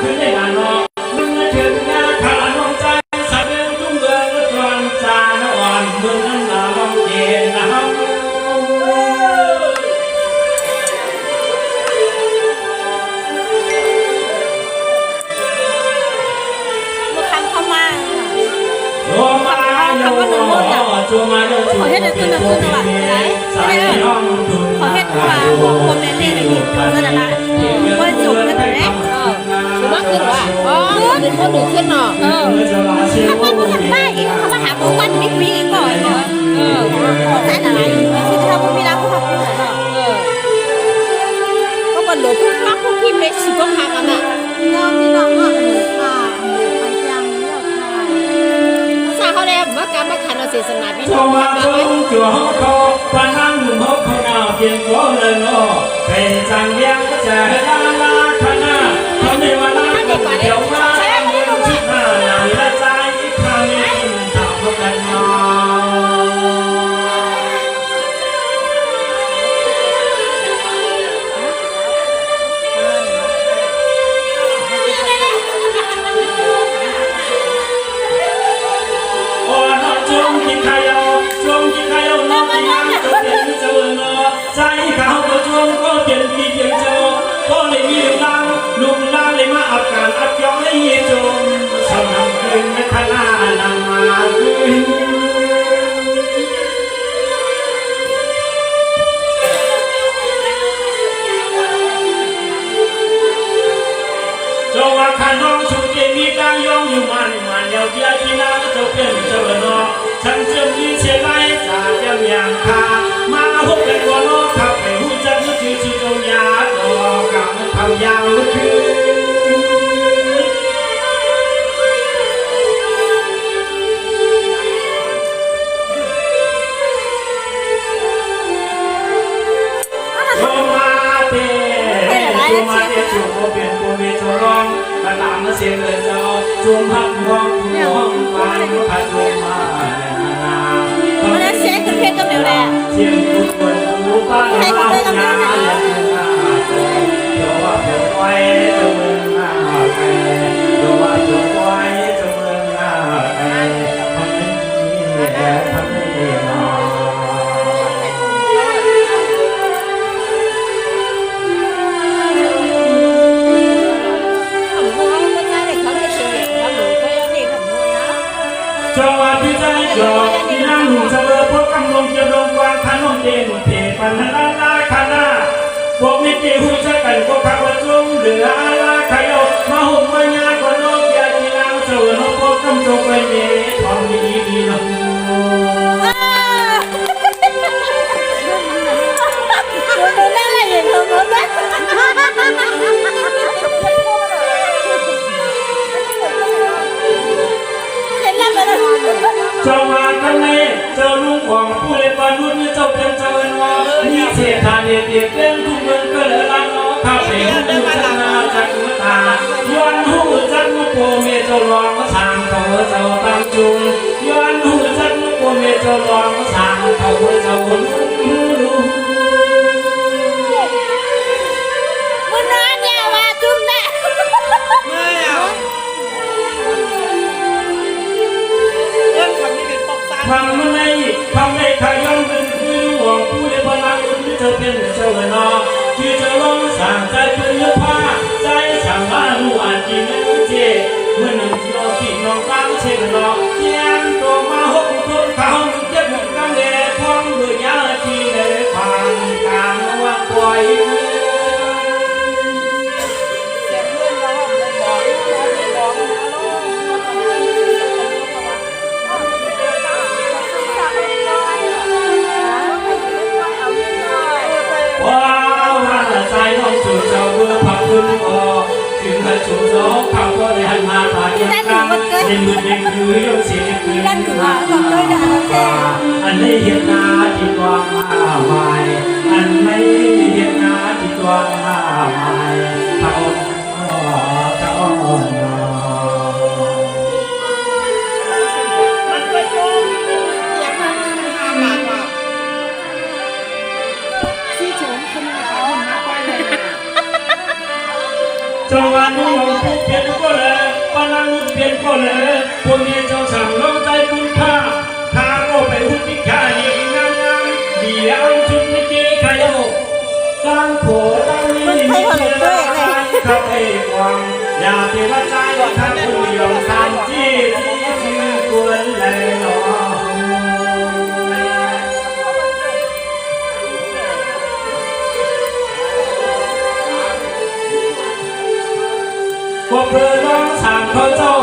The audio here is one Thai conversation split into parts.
ขึ้นได้นานนอมึงเถิดงาขาน้องใจสะเบียงทุ่งเมืองตอนจานอ่อนเมืองนั้นลาลองเกณฑ์นะครับคำว่าหนึ่งโมงอ่ะขอเฮ็ดตัวหนึ่งตัวหลักไหนไม่ได้ขอเฮ็ดว่าคอมเมนต์เรียกอะไรนี่ก็นั่นแหละว่าจบแล้วแต่แรกคือว่าขึ้นว่าเป็นคนหนึ่งขึ้นเนาะถ้าว่าพูดถึงป้าอีกเขามาถามว่าวันนี้มีอีกก่อนเนาะใช่อะไรคือถ้าพูดไม่ได้พูดเขาพูดเนาะก็บนหลวงพ่อพักพวกพี่เมสซี่ก็พักกันอ่ะเรามีน้องอ่ะค่ะไปยังเลือกค่ะซาเขาแล้วว่าการมาขันเอาเศษนาพี่น้ cho อง mà không chùa không có và năng mừng hốc không nào tiền có lần nọ về chẳng biết trẻ la la khăn à không để mà la không hiểu mà em muốn chút mà nào là trái khăn tạo không cần lùng la lên mà ấp cạn ấp gió lấy chôn sau nămคืนไม่ทันลาลามาคืนเจ้าว่าข้าน้องชุดเย็นมีการยองอยู่มันเดียวเดียวที่น้าเจ้าเป็นเจ้าเนาะฉันจะมีเชื่อไรจากยังอย่างข้ามาพบกันก่อนน้องขับไปหูจักนึกถึงชื่อเจ้ายาดอกกำมันทำยาวคืนเสียงเลยเจ้าจุ่มพักมองมองฟ้าพัดลมมาวันนั้นเช็คคือเพลงกับเดี๋ยวแหละเสียงทุกคนรู้บ้านบ้านยาเดี๋ยวว่าเดี๋ยวไว้จะเมืองหน้าใครเดี๋ยวว่าเดี๋ยวไว้จะเมืองหน้าใครทำให้ดีแต่ทำให้ดีนอจังหวะที่ใจจอดที่นั่งหนุ่มเสมอพวกกำลงจะลงวางขันลงเด่นเทปันลาลาคานาพวกมิตรหุ่นจะกันก็ขับว่าจงเหลือลาขยกมาหุ่มมายากว่านกยาที่นางเสือนกพวกกำจงไปเย่ทองดีดีลงดูนั่นแหละอย่างเธอเมื่อไหร่เจ้ามาทั้งนี้เจ้าลุงของผู้เล่นบอลรุ่นนี้เจ้าเป็นเจ้าเอ็นวอมีเสียทานเดียเดียเป็นทุกเมืองก็เลยละน้อข้าไปหูจันนาจักรตาย้อนหูจักรโกเมเจ้าลองมาสางเขาเจ้าตั้งจุงย้อนหูจักรโกเมเจ้าลองมาสางเขาเจ้าหุ่นมันนอนเนี่ยว่าจุ่มแน่ไม่เอาเรื่องคำนี้เป็นปกติทำมันในทำในขย้อนเป็นคือหวังผู้เล่นบอลรุ่นนี้เจ้าเป็นเจ้าเอ็นวอที่เจ้าลองสางใจเป็นเนื้อผ้าใจสั่งว่าลูกอาจจะไม่เจ็บเมื่อหนึ่งที่เราติดน้องตั้งเช่นเราเทียนตัวมาหกคนเขาเจ็บหนึ่งกันเลยพร้อมเบื่อยาที่เลยฟังการว่าปล่อยว้าวน่าจะใจน้องจุดเจ้าเมื่อพักขึ้นก็ถึงให้จุดร้องเขาก็ได้หันมาตาเยี่ยมกันเด็กมือเด็กยื้อยกเสียงยื้ออันนี้เห็นหน้าที่กว้างมาใหม่อันไม่เห็นหน้าที่กว้างมาใหม่เขามันเป็นโยมอย่างนั้น5 บาทว่ะที่โฉมคนมาขายมันมาไปเลยจังหวะนี้เราพูดเพีย พียนก็เลยพวกนี้เจ้าสั่งน้องใจคุณค่าข้าก็ไปหุ่นที่ข้าเองงามเดี๋ยวชุดไม่กี่ใครโอ้ตั้งโผตั้งนี้มีเชื่อข้าไปกวางอย่าเทวใจข้าคนเดียวทำที่ชื่อควรเลยหนอก็เพื่อน้องสั่งเขาเจ้า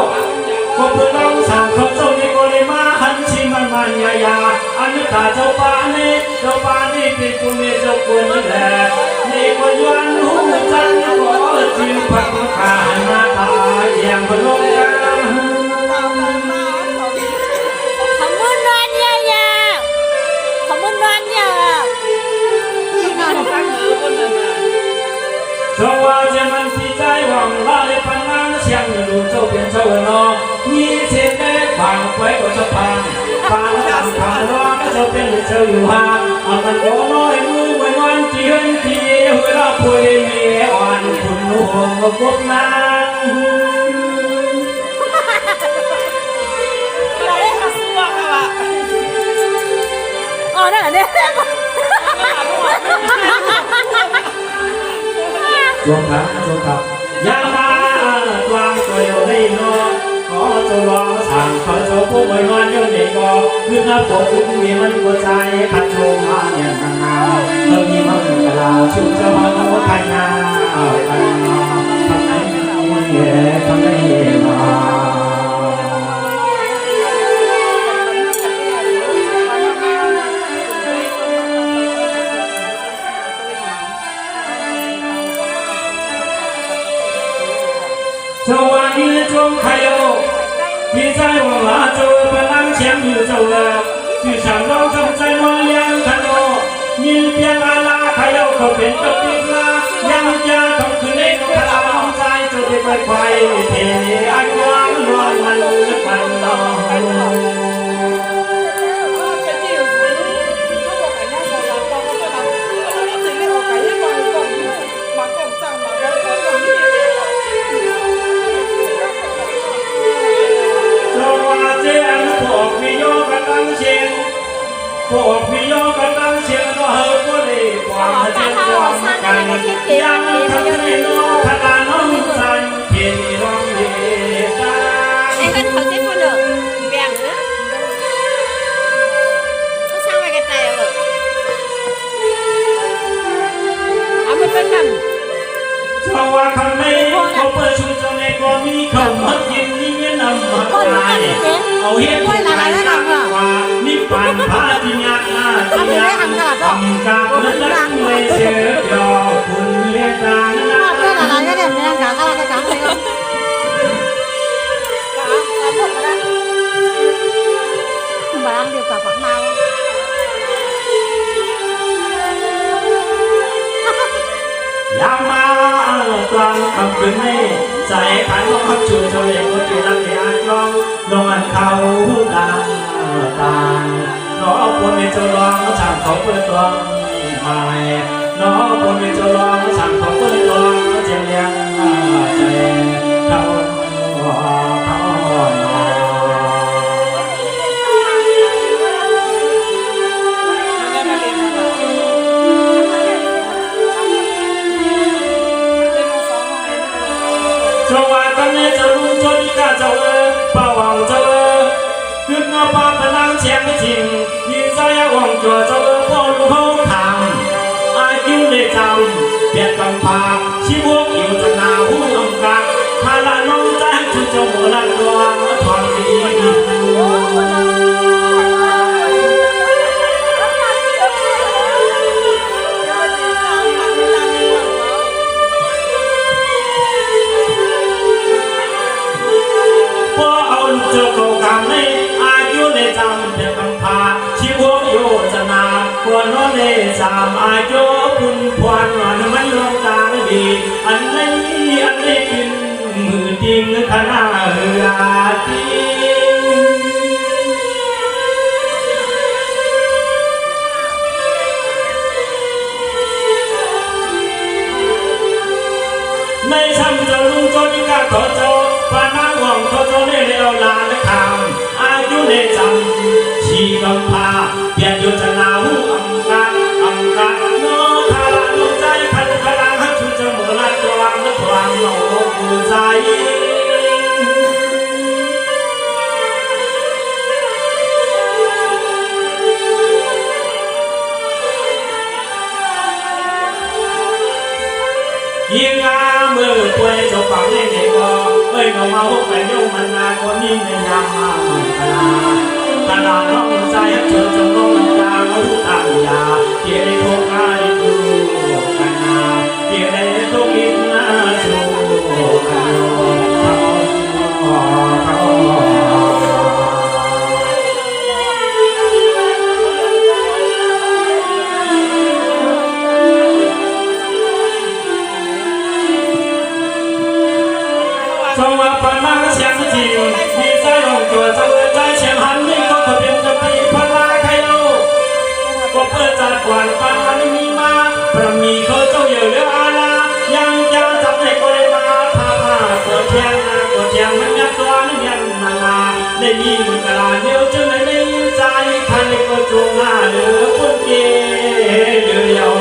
ก็เพื่อน้องสั่งเขาเจ้านี่ก็เลยมาหันชิมันยาอันนี้ข้าเจ้าป่านี่เป็นกุเมเจ้าควรนี่แหละนี่ก็ย้อนหูจันก็จึงพักขามาตาอย่างพลงกันขมุนนอนยาวขมุนนอนยาว说话这门比在往哪里搬啊？想路走边走呢，你前面旁拐过就旁，旁旁路就边走有哈，我们过来路为弯天地，为了陪你玩困路我过难。哦，那个。จงครับยามาวางตัวอยู่ในนอขอจะรอสั่งขอจะพูดไว้นอนอยู่ในกอคือนับปกคุ้มมีมันหัวใจขัดโชว์มาอย่างนาเรามีมันกลาชุบจะมาโน้ใครนาใครนาทำไมไม่เย่ทำไมมาสวัสดีจงใครโอพี่ใจว่าลาโจปนังเชียงอยู่เจ้าที่ฉันเราจำใจมองยังทันโอยินเพียงอาลาใครโอเขาเป็นตะปิดลายังยาต้องคืนเองพลังใจจะได้ไปไฟเทอันวางนอนมันมันนอนพวกพี่โยกันตั้งเชียงก็เฮาก็ได้ความเจ็บความกันยังทำให้น้องขนาดน้องสั่นเพียงร้องเรียกไอ้กันเขาเจ็บคนเด้อแบ่งนะเขาสร้างไว้กันใจเอาไปเป็นกันชาวว่าคำนี้เขาเปิดชุดเจ้าในก็มีคำมัดยินนี่นำมาตายเอาเห็นใจว่านี่ปันพาที่ยากหน้าที่ยากทำการเมื่อรักไม่เชื่อยอคุณเรียกดังนะbarang điều cả quảng nàoยามาตอนคำคืนนี้ใจขันก็พักช่วยเจ้าเองก็จะรักในอันกล้องลงอันเขาดังต่างน้องคนในเจ้าร้องสั่งเขาเปิดกล้องมาน้องคนในเจ้าร้องสั่งเขาเปิดกล้องเจียงยังใจเขาสวัสดีเจ้าลุงชนก้าเจ้าป้าวังเจ้าขึ้นมาป้าพนังเชียงไม่จริงยิ่งใจวังจัวเจ้าพ่อลูกเขาทำอายุในจำเปียกกำพาชีวกอยู่จะนาหูอังกัดพาลาน้องใจจุดเจ้าโบราณตัวทองดีเจ้าโกกามในอายุในจำเพียงคำพาชีวกโยจะนาควรน้อในจำอายุปุ่นพวนวันมันลงตาดีอันนี้กินมือจริงขนาดเรือจริงในช้ำเจ้าลุงโจนิกาขอเจ้าพานาหวังขอเจ้าใน จำชีกำพาเพียรโยจนาหูอังกาโนทารานุใจพันพลังหักชุจมูลัดตัววังและทวางโนกูใจยิงอาเมื่อป่วยเจ้าปังเล่นเด็กก็เอ้ยน้องมาหุบไปโยมันนาคนนี้ในยามมาเหมือนตลาดน้องใจเธอจงน้องมันตาเขาทำยาเกี่ยได้ทุกข์ได้ดูกันนาเกี่ยได้ทุกข์อินนาชูกันโยเขาจงว่าปัญหาเสียงจริงมีใจลงตัวเจ้าใจเฉียงหันนี่ก็ทะเบียนกับปีพลาใครเอาก็เพื่อจัดกวนปัญหาไม่มีมาประมีเขาเจ้าเยอะเรืออาลายังจะจับในก็เลยมาพาปวดเทียงมันยัดตัวนี่ยันนานาได้มีมันกระลาเดียวจึงไม่ได้ใจพันก็จงหน้าเหลือคนเกลียว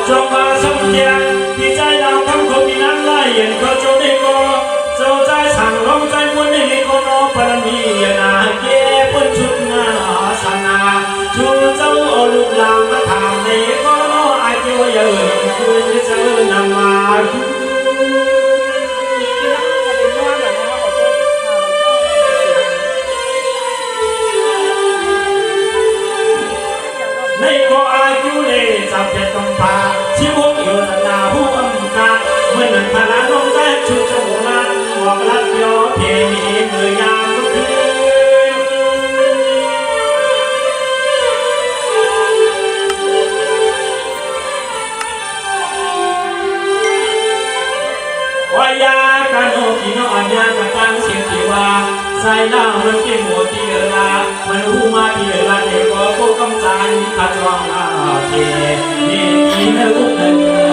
จงมาสมเกียรติที่ใจเราคำคนที่นั้นไล่เห็นก็จงได้ก็เจ้าใจสั่งร้องใจมวนได้ก็นอปรมีนาเก็บพ้นชุดงาสนาชูเจ้าลูกหลานมาถามในก็นออาเจียวเยอะคืนเจอนำมาในก็อายุเลยจับเด็ดกำพาชีวกโยธนาผู้กำกับเมื่อหนึ่งพลาน้องใจชุดจมูกนั้นบอกรักยอเพมีเมื่อยามก็คือวายาการโอกิโนอัญญากตังเสียงที่ว่าใส่หน้ามันเกี่ยวหัวที่เดือดมันหูมาที่เดือดเด็กก็ผู้กำจัดขัดรองอาเทนี่กินเนื้อกุ้งหนึ่ง